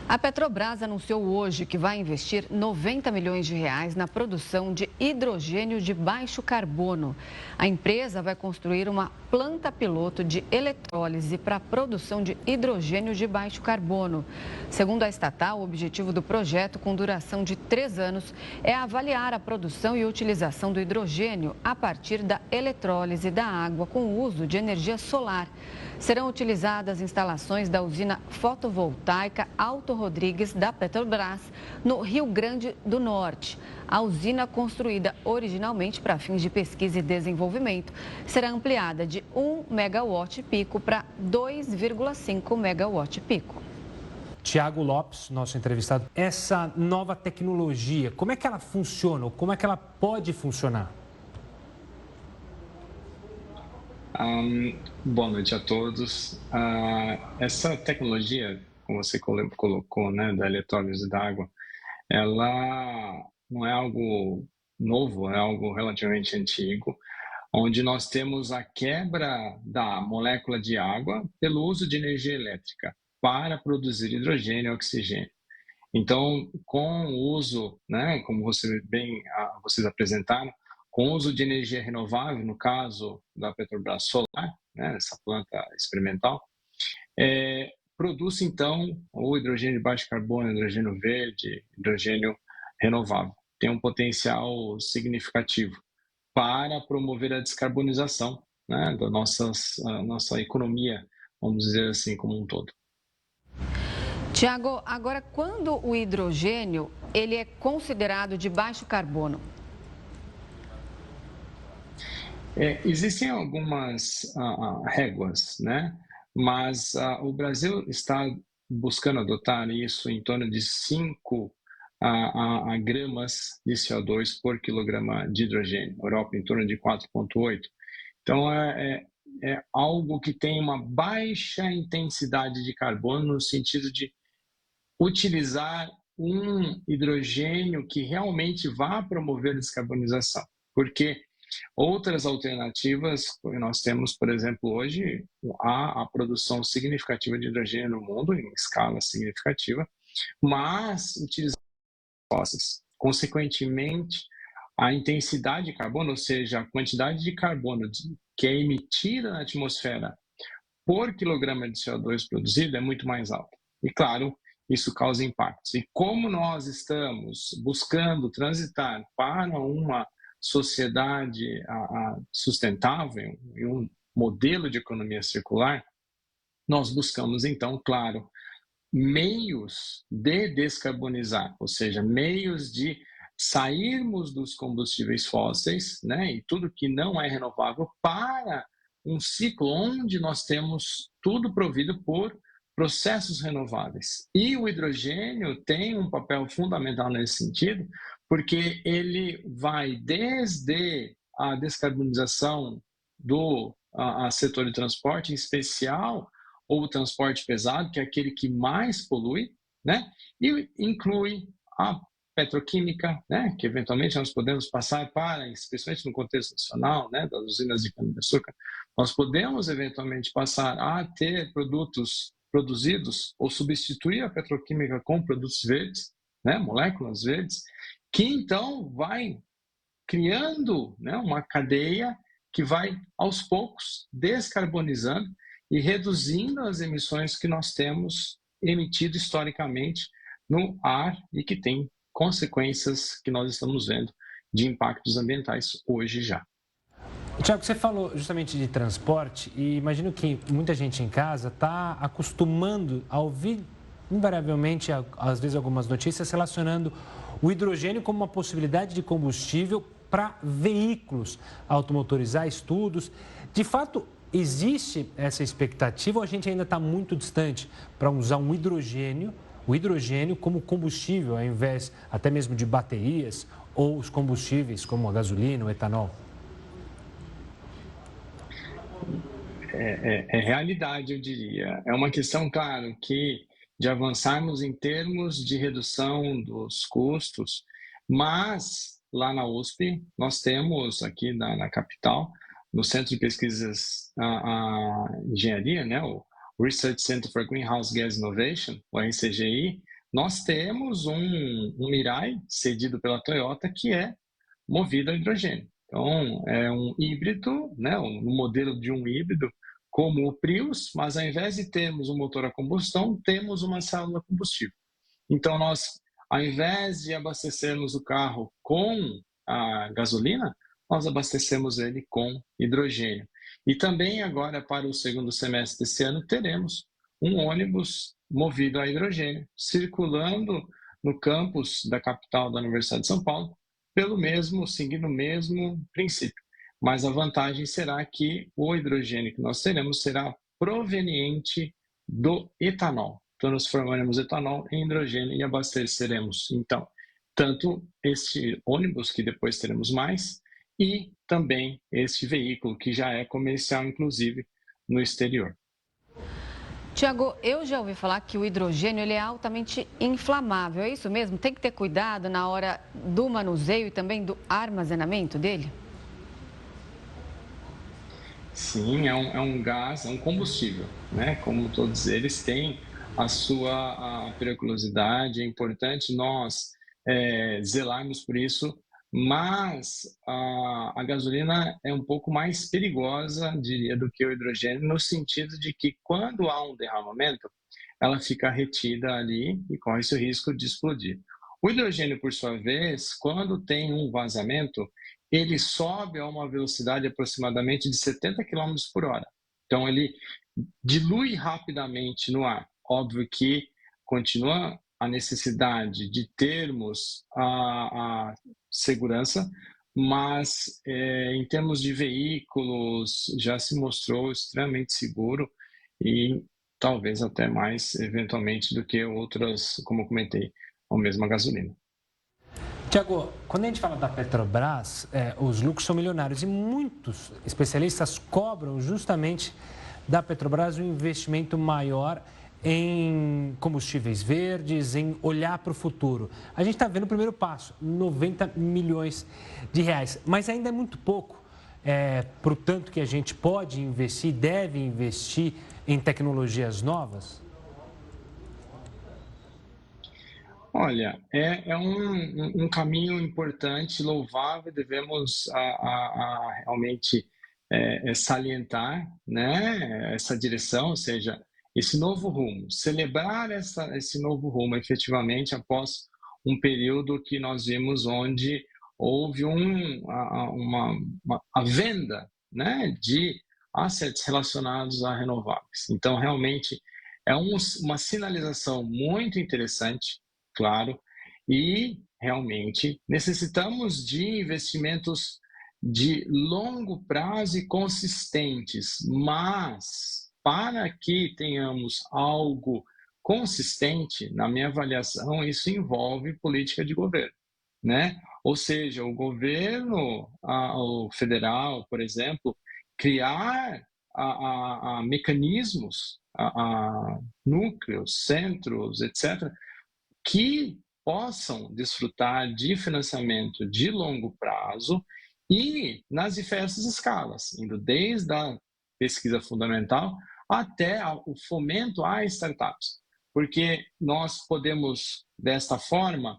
A Petrobras anunciou hoje que vai investir 90 milhões de reais na produção de hidrogênio de baixo carbono. A empresa vai construir uma planta piloto de eletrólise para a produção de hidrogênio de baixo carbono. Segundo a estatal, o objetivo do projeto, com duração de 3 anos, é avaliar a produção e utilização do hidrogênio a partir da eletrólise da água com o uso de energia solar. Serão utilizadas instalações da usina fotovoltaica Alto Rodrigues da Petrobras, no Rio Grande do Norte. A usina, construída originalmente para fins de pesquisa e desenvolvimento, será ampliada de 1 megawatt-pico para 2,5 megawatt-pico. Tiago Lopes, nosso entrevistado. Essa nova tecnologia, como é que ela funciona? Ou como é que ela pode funcionar? Boa noite a todos. Essa tecnologia, como você colocou, né, da eletrólise da água, ela não é algo novo, é algo relativamente antigo, onde nós temos a quebra da molécula de água pelo uso de energia elétrica para produzir hidrogênio e oxigênio. Então, com o uso, né, como vocês apresentaram, com o uso de energia renovável, no caso da Petrobras solar, né, essa planta experimental, produz então o hidrogênio de baixo carbono, hidrogênio verde, hidrogênio renovável. Tem um potencial significativo para promover a descarbonização, né, da nossa economia, vamos dizer assim, como um todo. Tiago, agora quando o hidrogênio ele é considerado de baixo carbono? Existem algumas réguas, né? Mas o Brasil está buscando adotar isso em torno de 5 gramas de CO2 por quilograma de hidrogênio. A Europa em torno de 4,8. Então, é algo que tem uma baixa intensidade de carbono no sentido de utilizar um hidrogênio que realmente vá promover a descarbonização. Porque outras alternativas, nós temos, por exemplo, hoje, a produção significativa de hidrogênio no mundo, em escala significativa, mas utilizando fósseis. Consequentemente, a intensidade de carbono, ou seja, a quantidade de carbono que é emitida na atmosfera por quilograma de CO2 produzido é muito mais alta. E, claro, isso causa impactos. E como nós estamos buscando transitar para uma sociedade sustentável e um modelo de economia circular, nós buscamos, então, claro, meios de descarbonizar, ou seja, meios de sairmos dos combustíveis fósseis, né, e tudo que não é renovável, para um ciclo onde nós temos tudo provido por processos renováveis. E o hidrogênio tem um papel fundamental nesse sentido, porque ele vai desde a descarbonização do setor de transporte, em especial o transporte pesado, que é aquele que mais polui, né? E inclui a petroquímica, né? Que eventualmente nós podemos passar para, especialmente no contexto nacional, né? Das usinas de cana-de-açúcar, nós podemos eventualmente passar a ter produtos produzidos ou substituir a petroquímica com produtos verdes, né? Moléculas verdes, que então vai criando, né, uma cadeia que vai, aos poucos, descarbonizando e reduzindo as emissões que nós temos emitido historicamente no ar e que tem consequências que nós estamos vendo de impactos ambientais hoje já. Tiago, você falou justamente de transporte e imagino que muita gente em casa está acostumando a ouvir, invariavelmente, às vezes, algumas notícias relacionando o hidrogênio como uma possibilidade de combustível para veículos automotorizar, estudos. De fato, existe essa expectativa ou a gente ainda está muito distante para usar o hidrogênio como combustível, ao invés até mesmo de baterias ou os combustíveis como a gasolina, o etanol? É realidade, eu diria. É uma questão, claro, que de avançarmos em termos de redução dos custos, mas lá na USP nós temos aqui na capital, no Centro de Pesquisas a Engenharia, né, o Research Center for Greenhouse Gas Innovation, o RCGI, nós temos um Mirai cedido pela Toyota que é movido a hidrogênio. Então, é um híbrido, né, um modelo de um híbrido, como o Prius, mas ao invés de termos um motor a combustão, temos uma célula combustível. Então, nós, ao invés de abastecermos o carro com a gasolina, nós abastecemos ele com hidrogênio. E também agora, para o segundo semestre desse ano, teremos um ônibus movido a hidrogênio, circulando no campus da capital da Universidade de São Paulo, seguindo o mesmo princípio. Mas a vantagem será que o hidrogênio que nós teremos será proveniente do etanol. Então, nós formaremos etanol em hidrogênio e abasteceremos, então, tanto este ônibus, que depois teremos mais, e também este veículo, que já é comercial, inclusive, no exterior. Tiago, eu já ouvi falar que o hidrogênio ele é altamente inflamável, é isso mesmo? Tem que ter cuidado na hora do manuseio e também do armazenamento dele? Sim, é um gás, é um combustível, né? Como todos eles têm a sua periculosidade, é importante nós zelarmos por isso, mas a gasolina é um pouco mais perigosa, diria, do que o hidrogênio, no sentido de que quando há um derramamento, ela fica retida ali e corre esse risco de explodir. O hidrogênio, por sua vez, quando tem um vazamento, ele sobe a uma velocidade aproximadamente de 70 km por hora. Então, ele dilui rapidamente no ar. Óbvio que continua a necessidade de termos a segurança, mas em termos de veículos já se mostrou extremamente seguro e talvez até mais eventualmente do que outras, como eu comentei, a mesma gasolina. Tiago, quando a gente fala da Petrobras, os lucros são milionários e muitos especialistas cobram justamente da Petrobras um investimento maior em combustíveis verdes, em olhar para o futuro. A gente está vendo o primeiro passo, 90 milhões de reais, mas ainda é muito pouco para o tanto que a gente pode investir, deve investir em tecnologias novas? Olha, é um caminho importante, louvável, devemos realmente salientar, né, essa direção, ou seja, esse novo rumo, celebrar esse novo rumo efetivamente após um período que nós vimos onde houve a venda, né, de assets relacionados a renováveis. Então, realmente, é uma sinalização muito interessante, claro, e realmente necessitamos de investimentos de longo prazo e consistentes, mas para que tenhamos algo consistente, na minha avaliação, isso envolve política de governo, né? Ou seja, o governo o federal, por exemplo, criar mecanismos, núcleos, centros, etc., que possam desfrutar de financiamento de longo prazo e nas diversas escalas, indo desde a pesquisa fundamental até o fomento a startups, porque nós podemos, desta forma,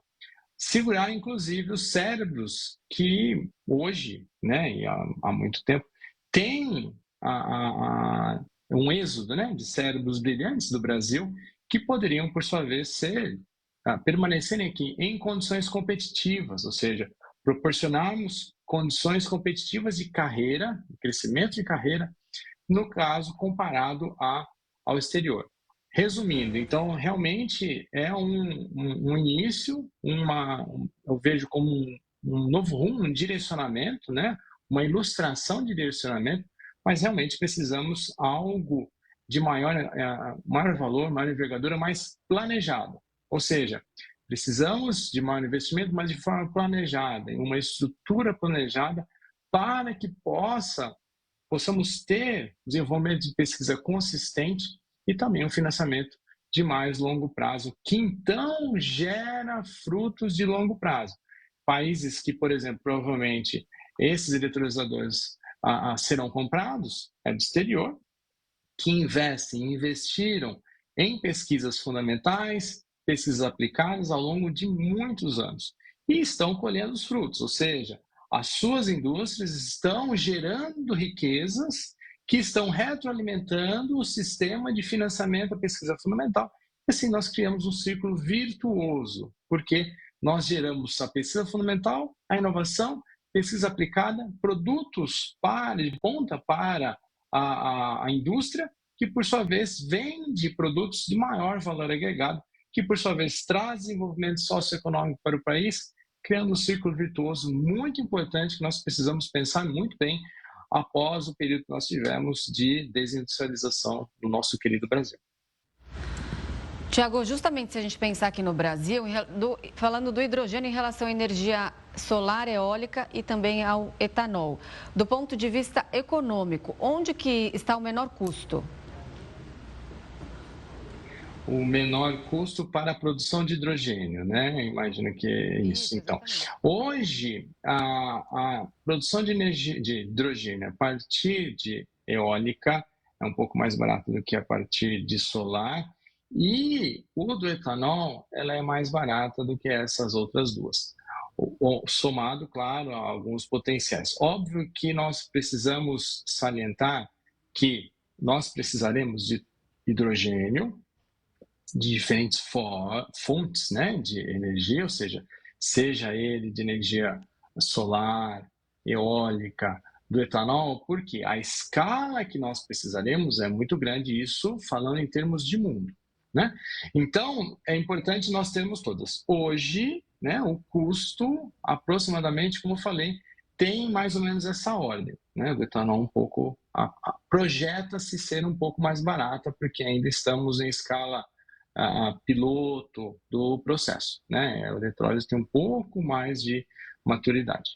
segurar, inclusive, os cérebros que hoje, né, e há muito tempo, têm um êxodo, né, de cérebros brilhantes do Brasil que poderiam, por sua vez, permanecerem aqui em condições competitivas, ou seja, proporcionarmos condições competitivas de carreira, de crescimento de carreira, no caso comparado ao exterior. Resumindo, então, realmente é um início, eu vejo como um novo rumo, um direcionamento, né? Uma ilustração de direcionamento, mas realmente precisamos algo de maior valor, maior envergadura, mais planejado. Ou seja, precisamos de maior investimento, mas de forma planejada, em uma estrutura planejada, para que possamos ter desenvolvimento de pesquisa consistente e também um financiamento de mais longo prazo, que então gera frutos de longo prazo. Países que, por exemplo, provavelmente esses eletrolisadores serão comprados do exterior, que investiram em pesquisas fundamentais, pesquisas aplicadas ao longo de muitos anos e estão colhendo os frutos, ou seja, as suas indústrias estão gerando riquezas que estão retroalimentando o sistema de financiamento da pesquisa fundamental. E assim nós criamos um círculo virtuoso, porque nós geramos a pesquisa fundamental, a inovação, pesquisa aplicada, produtos de ponta para a indústria, que por sua vez vende produtos de maior valor agregado, que por sua vez traz desenvolvimento socioeconômico para o país, criando um círculo virtuoso muito importante que nós precisamos pensar muito bem após o período que nós tivemos de desindustrialização do nosso querido Brasil. Tiago, justamente se a gente pensar aqui no Brasil, falando do hidrogênio em relação à energia solar, eólica e também ao etanol, do ponto de vista econômico, onde que está o menor custo? O menor custo para a produção de hidrogênio, né? Imagino que é isso. Então, hoje, a produção de energia de hidrogênio a partir de eólica é um pouco mais barato do que a partir de solar. E o do etanol, ela é mais barata do que essas outras duas. Somado, claro, a alguns potenciais. Óbvio que nós precisamos salientar que nós precisaremos de hidrogênio de diferentes fontes, né, de energia, ou seja ele de energia solar, eólica, do etanol, porque a escala que nós precisaremos é muito grande, isso falando em termos de mundo. Né? Então, é importante nós termos todas. Hoje, né, o custo, aproximadamente, como eu falei, tem mais ou menos essa ordem. Né? O etanol um pouco, projeta-se ser um pouco mais barata, porque ainda estamos em escala piloto do processo. Né? O eletrólise tem um pouco mais de maturidade.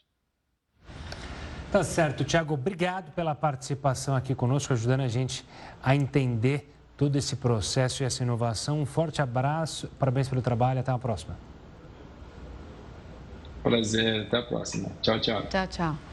Tá certo, Tiago. Obrigado pela participação aqui conosco, ajudando a gente a entender todo esse processo e essa inovação. Um forte abraço, parabéns pelo trabalho, até a próxima. Prazer, até a próxima. Tchau, tchau. Tchau, tchau.